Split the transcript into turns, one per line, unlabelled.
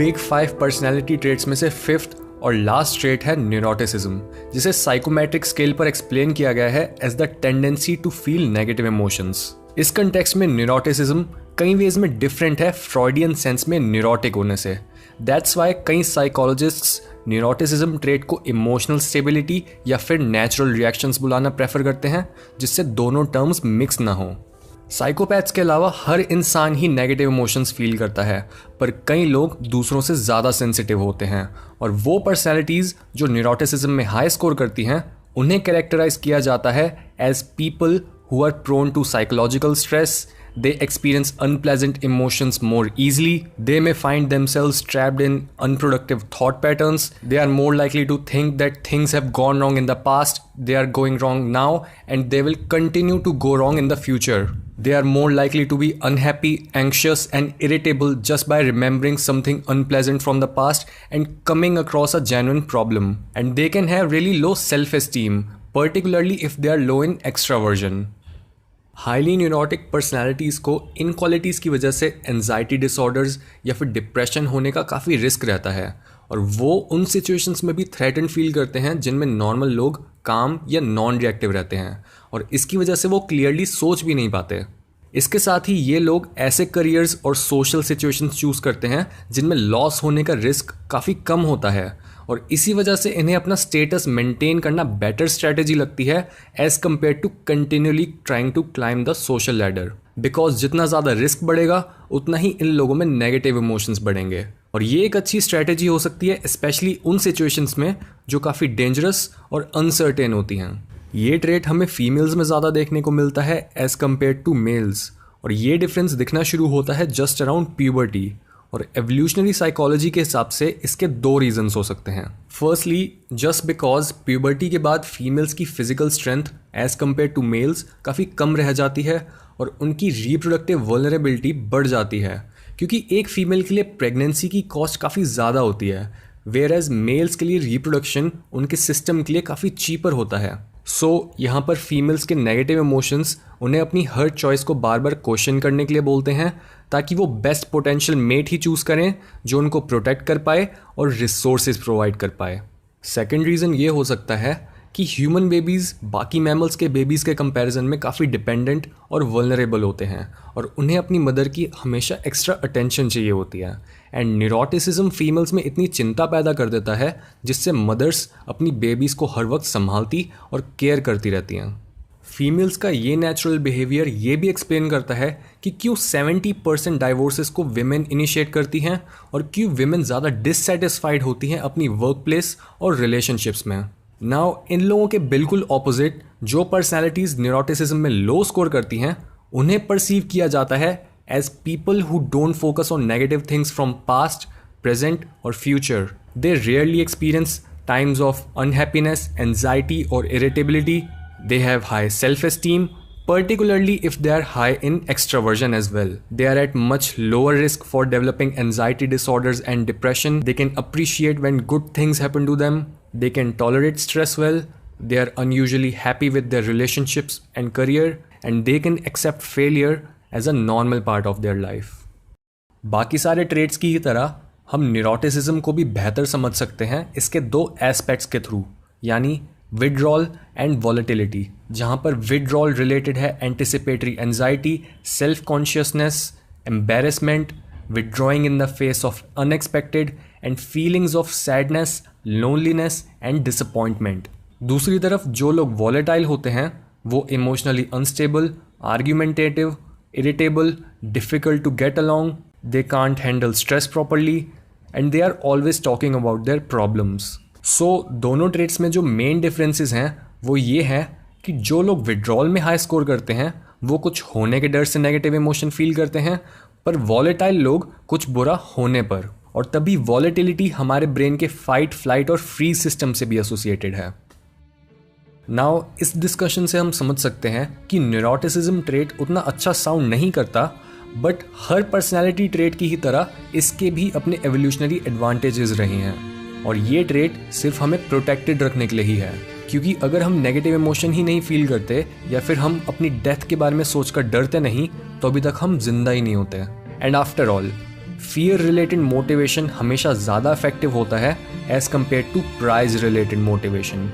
Big 5 personality traits में से fifth और लास्ट ट्रेट है न्यूरोटिसिज्म, जिसे साइकोमेट्रिक स्केल पर एक्सप्लेन किया गया है as the tendency to feel negative emotions. इस कंटेक्स्ट में न्यूरोटिसिज्म कई वेज में डिफरेंट है फ्रॉइडियन सेंस में न्यूरोटिक होने से। दैट्स वाई कई साइकोलॉजिस्ट्स न्यूरोटिसिज्म ट्रेट को इमोशनल स्टेबिलिटी या फिर नेचुरल रिएक्शंस बुलाना प्रेफर करते हैं, जिससे दोनों टर्म्स मिक्स ना हो। साइकोपैथ्स के अलावा हर इंसान ही नेगेटिव इमोशंस फील करता है, पर कई लोग दूसरों से ज़्यादा सेंसिटिव होते हैं, और वो पर्सनैलिटीज़ जो न्यूरोटिसिज्म में हाई स्कोर करती हैं उन्हें कैरेक्टराइज किया जाता है as people who are prone to psychological stress. They experience unpleasant emotions more easily. They may find themselves trapped in unproductive thought patterns. They are more likely to think that things have gone wrong in the past, they are going wrong now, and they will continue to go wrong in the future. They are more likely to be unhappy, anxious, and irritable just by remembering something unpleasant from the past and coming across a genuine problem. And they can have really low self-esteem, particularly if they are low in extraversion. Highly neurotic personalities को इन qualities की वजह से anxiety disorders या फिर depression होने का काफ़ी risk रहता है, और वो उन सिचुएशंस में भी थ्रेटन फील करते हैं जिनमें नॉर्मल लोग काम या नॉन रिएक्टिव रहते हैं, और इसकी वजह से वो क्लियरली सोच भी नहीं पाते। इसके साथ ही ये लोग ऐसे करियर्स और सोशल सिचुएशंस चूज़ करते हैं जिनमें लॉस होने का रिस्क काफ़ी कम होता है, और इसी वजह से इन्हें अपना स्टेटस मेंटेन करना बेटर स्ट्रैटेजी लगती है as compare to continuously trying to climb the social ladder. Because जितना ज़्यादा रिस्क बढ़ेगा उतना ही इन लोगों में नेगेटिव इमोशंस बढ़ेंगे, और ये एक अच्छी स्ट्रैटेजी हो सकती है स्पेशली उन सिचुएशंस में जो काफ़ी डेंजरस और अनसर्टेन होती हैं। ये ट्रेट हमें फीमेल्स में ज़्यादा देखने को मिलता है एज कम्पेयर टू मेल्स, और ये डिफरेंस दिखना शुरू होता है जस्ट अराउंड प्यूबर्टी। और एवोल्यूशनरी साइकोलॉजी के हिसाब से इसके दो रीजंस हो सकते हैं। फर्स्टली, जस्ट बिकॉज प्यूबर्टी के बाद फीमेल्स की physical strength as compare to males काफ़ी कम रह जाती है, और उनकी रिप्रोडक्टिव वल्नरेबिलिटी बढ़ जाती है, क्योंकि एक फीमेल के लिए प्रेगनेंसी की कॉस्ट काफ़ी ज़्यादा होती है, वेयर एज मेल्स के लिए रिप्रोडक्शन उनके सिस्टम के लिए काफ़ी चीपर होता है। सो यहाँ पर फीमेल्स के नेगेटिव इमोशंस उन्हें अपनी हर चॉइस को बार बार क्वेश्चन करने के लिए बोलते हैं, ताकि वो बेस्ट पोटेंशियल मेट ही चूज़ करें जो उनको प्रोटेक्ट कर पाए और रिसोर्सेज प्रोवाइड कर पाए। सेकेंड रीज़न ये हो सकता है कि ह्यूमन बेबीज़ बाकी मैमल्स के बेबीज़ के कंपैरिजन में काफ़ी डिपेंडेंट और वल्नरेबल होते हैं, और उन्हें अपनी मदर की हमेशा एक्स्ट्रा अटेंशन चाहिए होती है। एंड न्यूरोटिसिज्म फीमेल्स में इतनी चिंता पैदा कर देता है जिससे मदर्स अपनी बेबीज़ को हर वक्त संभालती और केयर करती रहती हैं। फीमेल्स का ये नेचुरल बिहेवियर ये भी एक्सप्लेन करता है कि क्यों 70% डाइवोर्सेस को विमेन इनिशिएट करती हैं, और क्यों विमेन ज़्यादा डिससेटिस्फाइड होती हैं अपनी वर्क प्लेस और रिलेशनशिप्स में। नाउ इन लोगों के बिल्कुल ऑपोजिट जो पर्सनैलिटीज़ न्यूरोटिसिज्म में लो स्कोर करती हैं उन्हें परसीव किया जाता है as people who don't focus on negative things from past, present और future. They rarely experience times of unhappiness, anxiety और irritability. They have high self-esteem, particularly if they are high in extraversion as well. They are at much lower risk for developing anxiety disorders and depression. They can appreciate when good things happen to them. They can tolerate stress well. They are unusually happy with their relationships and career, and they can accept failure as a normal part of their life. बाकी सारे traits की ही तरह हम neuroticism को भी बेहतर समझ सकते हैं इसके दो एस्पेक्ट्स के थ्रू, यानी विड्रॉल एंड वॉलेटिलिटी, जहाँ पर विड्रॉल रिलेटेड है anticipatory anxiety, self consciousness, embarrassment, withdrawing in the face of unexpected and feelings of sadness, loneliness and disappointment. दूसरी तरफ जो लोग वॉलेटाइल होते हैं वो emotionally unstable, argumentative, irritable, difficult to get along, they can't handle stress properly, and they are always talking about their problems. So दोनों traits में जो मेन डिफरेंसेस हैं वो ये है कि जो लोग विड्रॉल में हाई स्कोर करते हैं वो कुछ होने के डर से नेगेटिव इमोशन फील करते हैं, पर वॉलेटाइल लोग कुछ बुरा होने पर, और तभी वॉलेटिलिटी हमारे ब्रेन के फाइट, फ्लाइट और फ्रीज सिस्टम से भी एसोसिएटेड है। नाउ इस डिस्कशन से हम समझ सकते हैं कि न्यूरोटिसिज्म ट्रेट उतना अच्छा साउंड नहीं करता, बट हर पर्सनैलिटी ट्रेट की ही तरह इसके भी अपने एवोल्यूशनरी एडवांटेजेस रहे हैं, और ये ट्रेट सिर्फ हमें प्रोटेक्टेड रखने के लिए ही है, क्योंकि अगर हम नेगेटिव इमोशन ही नहीं फील करते या फिर हम अपनी डेथ के बारे में सोचकर डरते नहीं तो अभी तक हम जिंदा ही नहीं होते। And after all fear related motivation हमेशा ज़्यादा इफेक्टिव होता है as compare to prize related motivation.